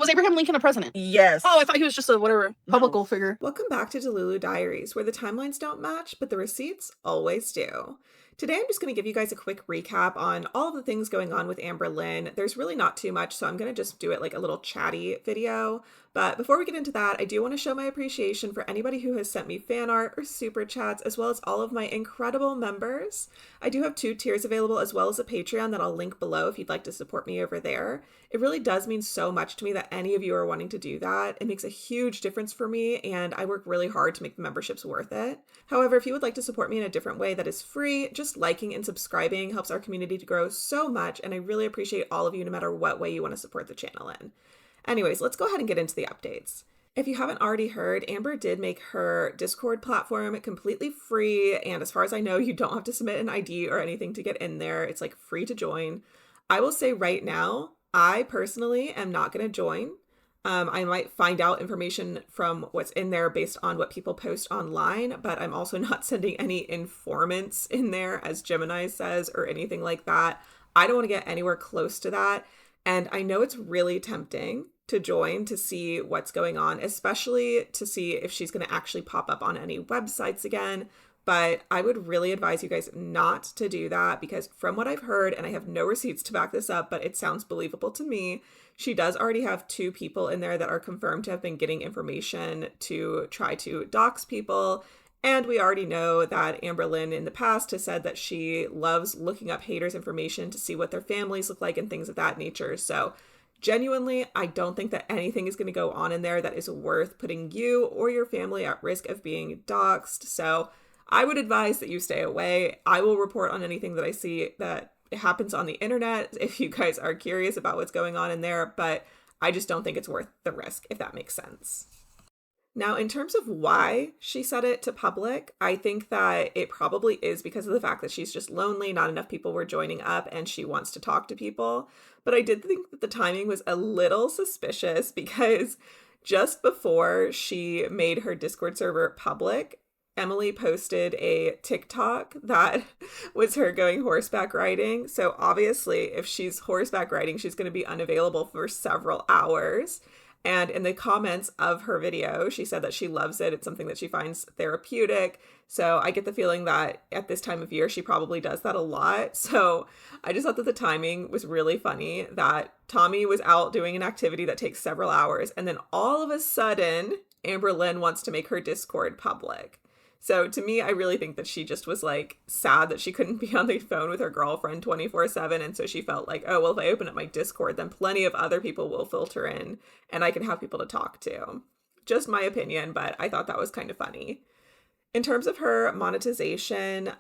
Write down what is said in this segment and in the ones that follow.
Was Abraham Lincoln a president? Yes. Oh, I thought he was just a whatever publical figure. Welcome back to Delulu Diaries, where the timelines don't match, but the receipts always do. Today I'm just going to give you guys a quick recap on all of the things going on with Amberlynn. There's really not too much, so I'm going to just do it like a little chatty video. But before we get into that, I do want to show my appreciation for anybody who has sent me fan art or super chats, as well as all of my incredible members. I do have 2 tiers available, as well as a Patreon that I'll link below if you'd like to support me over there. It really does mean so much to me that any of you are wanting to do that. It makes a huge difference for me, and I work really hard to make the memberships worth it. However, if you would like to support me in a different way that is free, just liking and subscribing helps our community to grow so much, and I really appreciate all of you no matter what way you want to support the channel in. Anyways, let's go ahead and get into the updates. If you haven't already heard, Amber did make her Discord platform completely free, and as far as I know, you don't have to submit an ID or anything to get in there. It's like free to join. I will say right now, I personally am not going to join. I might find out information from what's in there based on what people post online, but I'm also not sending any informants in there, as Gemini says, or anything like that. I don't want to get anywhere close to that. And I know it's really tempting to join to see what's going on, especially to see if she's going to actually pop up on any websites again. But I would really advise you guys not to do that, because from what I've heard, and I have no receipts to back this up, but it sounds believable to me, she does already have 2 people in there that are confirmed to have been getting information to try to dox people. And we already know that Amberlynn in the past has said that she loves looking up haters' information to see what their families look like and things of that nature. So genuinely, I don't think that anything is going to go on in there that is worth putting you or your family at risk of being doxxed. So I would advise that you stay away. I will report on anything that I see that happens on the internet if you guys are curious about what's going on in there, but I just don't think it's worth the risk, if that makes sense. Now, in terms of why she said it to public, I think that it probably is because of the fact that she's just lonely, not enough people were joining up, and she wants to talk to people. But I did think that the timing was a little suspicious, because just before she made her Discord server public, Emily posted a TikTok that was her going horseback riding. So obviously, if she's horseback riding, she's going to be unavailable for several hours. And in the comments of her video, she said that she loves it. It's something that she finds therapeutic. So I get the feeling that at this time of year, she probably does that a lot. So I just thought that the timing was really funny, that Tommy was out doing an activity that takes several hours, and then all of a sudden, Amberlynn wants to make her Discord public. So to me, I really think that she just was like sad that she couldn't be on the phone with her girlfriend 24/7. And so she felt like, oh, well, if I open up my Discord, then plenty of other people will filter in and I can have people to talk to. Just my opinion, but I thought that was kind of funny. In terms of her monetization,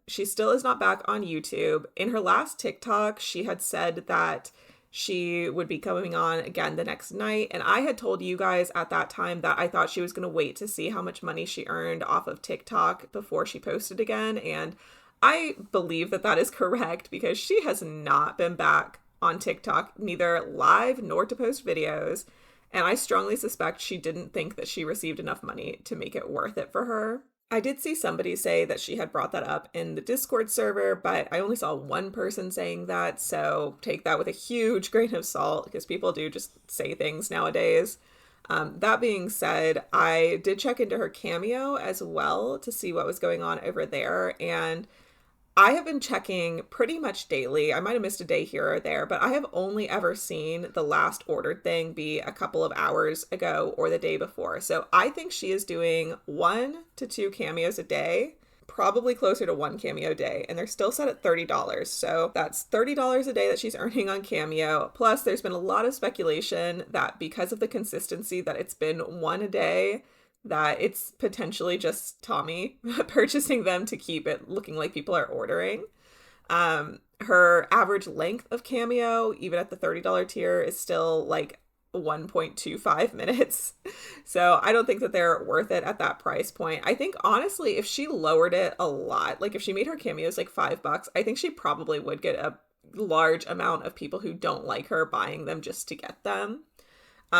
she still is not back on YouTube. In her last TikTok, she had said that she would be coming on again the next night. And I had told you guys at that time that I thought she was going to wait to see how much money she earned off of TikTok before she posted again. And I believe that that is correct, because she has not been back on TikTok, neither live nor to post videos. And I strongly suspect she didn't think that she received enough money to make it worth it for her. I did see somebody say that she had brought that up in the Discord server, but I only saw one person saying that, so take that with a huge grain of salt, because people do just say things nowadays. That being said, I did check into her Cameo as well to see what was going on over there, and I have been checking pretty much daily. I might have missed a day here or there, but I have only ever seen the last ordered thing be a couple of hours ago or the day before. So I think she is doing 1 to 2 cameos a day, probably closer to 1 cameo a day, and they're still set at $30. So that's $30 a day that she's earning on Cameo. Plus, there's been a lot of speculation that because of the consistency that it's been 1 a day, that it's potentially just Tommy purchasing them to keep it looking like people are ordering. Her average length of Cameo, even at the $30 tier, is still like 1.25 minutes. So I don't think that they're worth it at that price point. I think honestly, if she lowered it a lot, like if she made her cameos like $5, I think she probably would get a large amount of people who don't like her buying them just to get them.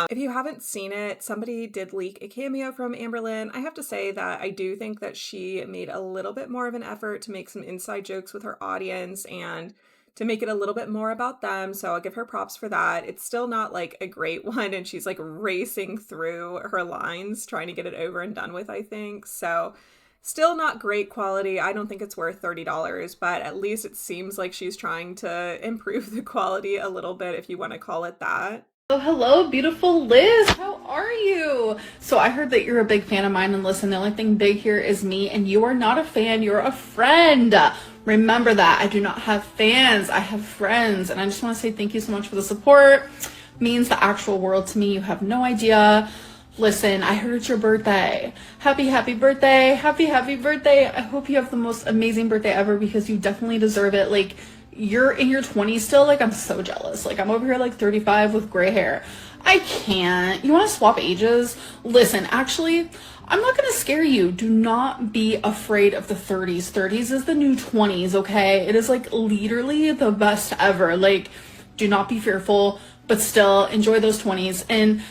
If you haven't seen it, somebody did leak a cameo from Amberlynn. I have to say that I do think that she made a little bit more of an effort to make some inside jokes with her audience and to make it a little bit more about them. So I'll give her props for that. It's still not like a great one, and she's like racing through her lines trying to get it over and done with, I think. So still not great quality. I don't think it's worth $30, but at least it seems like she's trying to improve the quality a little bit, if you want to call it that. Oh, hello, beautiful Liz. How are you? So I heard that you're a big fan of mine, and listen, the only thing big here is me, and you are not a fan, you're a friend. Remember that. I do not have fans, I have friends, and I just want to say thank you so much for the support. It means the actual world to me. You have no idea. Listen, I heard it's your birthday. Happy birthday. Happy birthday. I hope you have the most amazing birthday ever, because you definitely deserve it. Like, you're in your 20s still. Like, I'm so jealous. Like, I'm over here like 35 with gray hair. I can't. You want to swap ages? Listen, actually, I'm not going to scare you. Do not be afraid of the 30s. 30s is the new 20s, okay? It is like literally the best ever. Like, do not be fearful, but still enjoy those 20s and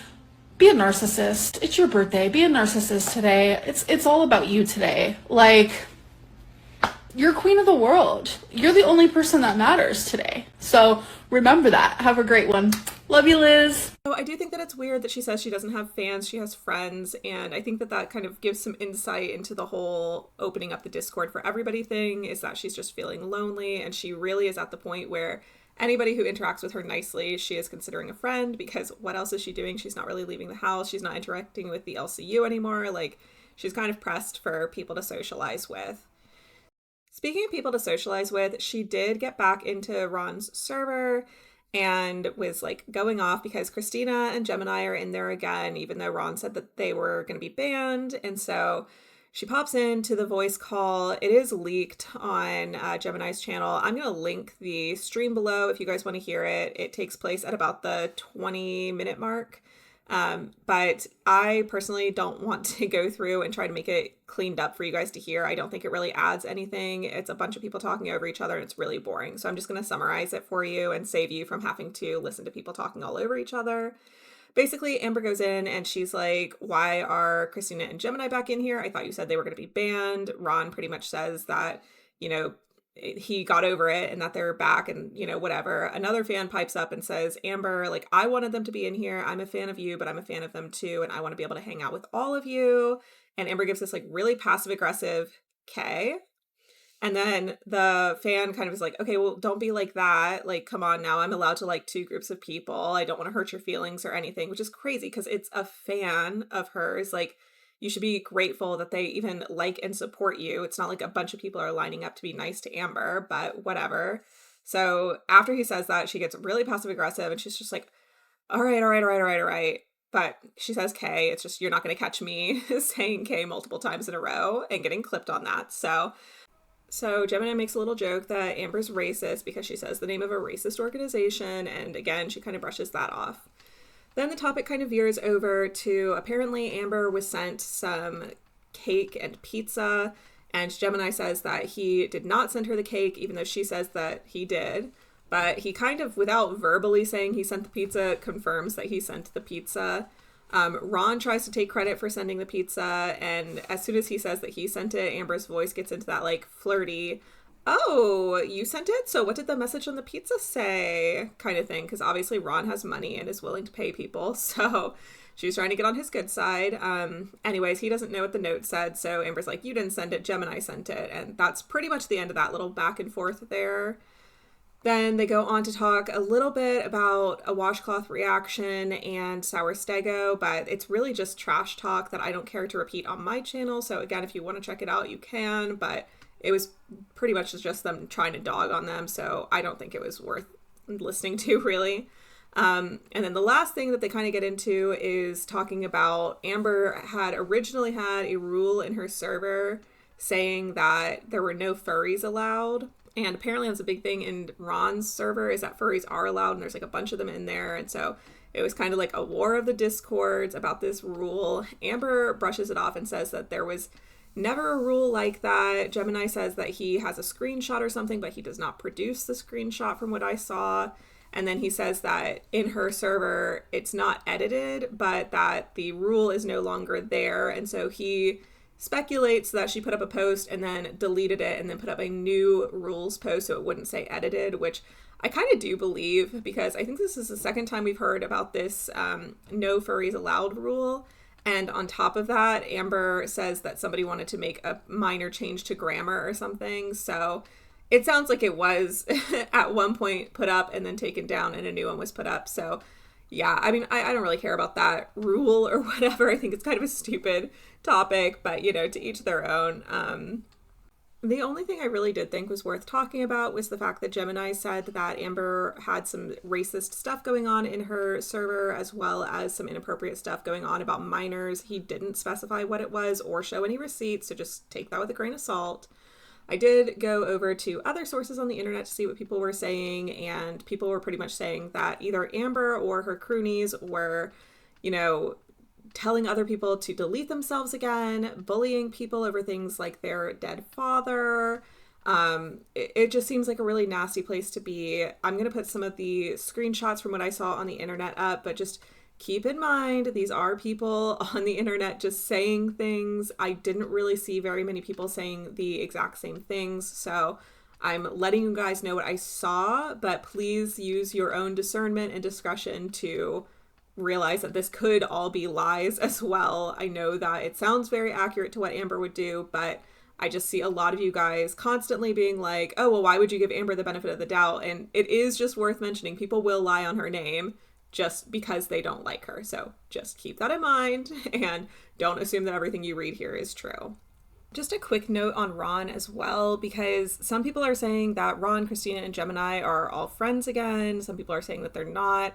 be a narcissist. It's your birthday. Be a narcissist today. It's all about you today. Like, you're queen of the world. You're the only person that matters today. So remember that. Have a great one. Love you, Liz. So I do think that it's weird that she says she doesn't have fans, she has friends, and I think that that kind of gives some insight into the whole opening up the Discord for everybody thing, is that she's just feeling lonely, and she really is at the point where anybody who interacts with her nicely, she is considering a friend, because what else is she doing? She's not really leaving the house. She's not interacting with the LCU anymore. Like, she's kind of pressed for people to socialize with. Speaking of people to socialize with, she did get back into Ron's server and was like going off because Christina and Gemini are in there again, even though Ron said that they were going to be banned. And so she pops into the voice call. It is leaked on Gemini's channel. I'm going to link the stream below if you guys want to hear it. It takes place at about the 20-minute mark. But I personally don't want to go through and try to make it cleaned up for you guys to hear. I don't think it really adds anything. It's a bunch of people talking over each other, and it's really boring. So I'm just going to summarize it for you and save you from having to listen to people talking all over each other. Basically, Amber goes in and she's like, why are Christina and Gemini back in here? I thought you said they were going to be banned. Ron pretty much says that, you know, he got over it and that they're back and, you know, whatever. Another fan pipes up and says, Amber, like, I wanted them to be in here. I'm a fan of you, but I'm a fan of them too. And I want to be able to hang out with all of you. And Amber gives this like really passive aggressive K. And then the fan kind of is like, okay, well, don't be like that. Like, come on now. I'm allowed to like two groups of people. I don't want to hurt your feelings or anything, which is crazy because it's a fan of hers. Like, you should be grateful that they even like and support you. It's not like a bunch of people are lining up to be nice to Amber, but whatever. So after he says that, she gets really passive aggressive and she's just like, all right. But she says K. It's just, you're not going to catch me saying K multiple times in a row and getting clipped on that. So Gemini makes a little joke that Amber's racist because she says the name of a racist organization. And again, she kind of brushes that off. Then the topic kind of veers over to apparently Amber was sent some cake and pizza. And Gemini says that he did not send her the cake, even though she says that he did. But he kind of, without verbally saying he sent the pizza, confirms that he sent the pizza. Ron tries to take credit for sending the pizza, and as soon as he says that he sent it, Amber's voice gets into that like flirty, oh, you sent it? So what did the message on the pizza say? Kind of thing, because obviously Ron has money and is willing to pay people, so she's trying to get on his good side. Anyways, he doesn't know what the note said, so Amber's like, you didn't send it, Gemini sent it, and that's pretty much the end of that little back and forth there. Then they go on to talk a little bit about a washcloth reaction and Sour Stego, but it's really just trash talk that I don't care to repeat on my channel. So again, if you want to check it out, you can, but it was pretty much just them trying to dog on them. So I don't think it was worth listening to really. And then the last thing that they kind of get into is talking about Amber had originally had a rule in her server saying that there were no furries allowed. And apparently that's a big thing in Ron's server, is that furries are allowed, and there's like a bunch of them in there. And so it was kind of like a war of the discords about this rule. Amber brushes it off and says that there was never a rule like that. Gemini says that he has a screenshot or something, but he does not produce the screenshot from what I saw. And then he says that in her server, it's not edited, but that the rule is no longer there. And so he speculates that she put up a post and then deleted it and then put up a new rules post so it wouldn't say edited, which I kind of do believe, because I think this is the second time we've heard about this no furries allowed rule. And on top of that, Amber says that somebody wanted to make a minor change to grammar or something. So it sounds like it was at one point put up and then taken down and a new one was put up. So yeah, I mean, I don't really care about that rule or whatever. I think it's kind of a stupid topic, but you know, to each their own. The only thing I really did think was worth talking about was the fact that Gemini said that Amber had some racist stuff going on in her server, as well as some inappropriate stuff going on about minors. He didn't specify what it was or show any receipts, so just take that with a grain of salt. I did go over to other sources on the internet to see what people were saying, and people were pretty much saying that either Amber or her croonies were, you know, telling other people to delete themselves again, bullying people over things like their dead father. It just seems like a really nasty place to be. I'm going to put some of the screenshots from what I saw on the internet up, but just keep in mind, these are people on the internet just saying things. I didn't really see very many people saying the exact same things, so I'm letting you guys know what I saw, but please use your own discernment and discretion to realize that this could all be lies as well. I know that it sounds very accurate to what Amber would do, but I just see a lot of you guys constantly being like, oh, well, why would you give Amber the benefit of the doubt? And it is just worth mentioning, people will lie on her name just because they don't like her. So just keep that in mind and don't assume that everything you read here is true. Just a quick note on Ron as well, because some people are saying that Ron, Christina, and Gemini are all friends again. Some people are saying that they're not.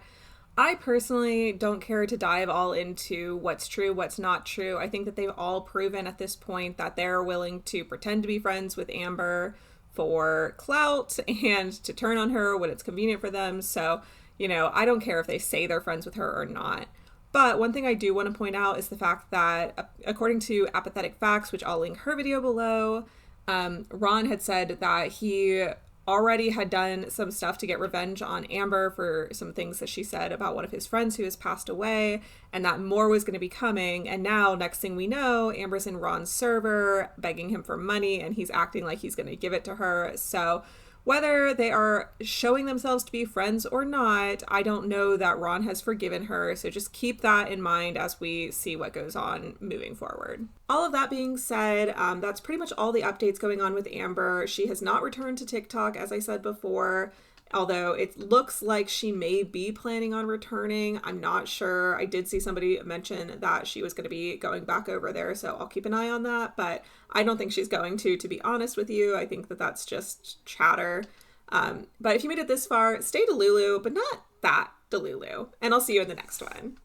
I personally don't care to dive all into what's true, what's not true. I think that they've all proven at this point that they're willing to pretend to be friends with Amber for clout and to turn on her when it's convenient for them. So, you know, I don't care if they say they're friends with her or not. But one thing I do want to point out is the fact that according to Apathetic Facts, which I'll link her video below, Ron had said that he already had done some stuff to get revenge on Amber for some things that she said about one of his friends who has passed away, and that more was going to be coming. And now, next thing we know, Amber's in Ron's server begging him for money, and he's acting like he's going to give it to her. So whether they are showing themselves to be friends or not, I don't know that Ron has forgiven her, so just keep that in mind as we see what goes on moving forward. All of that being said, that's pretty much all the updates going on with Amber. She has not returned to TikTok, as I said before, although it looks like she may be planning on returning. I'm not sure. I did see somebody mention that she was going to be going back over there, so I'll keep an eye on that, but I don't think she's going to be honest with you. I think that that's just chatter. But if you made it this far, stay Delulu, but not that Delulu, and I'll see you in the next one.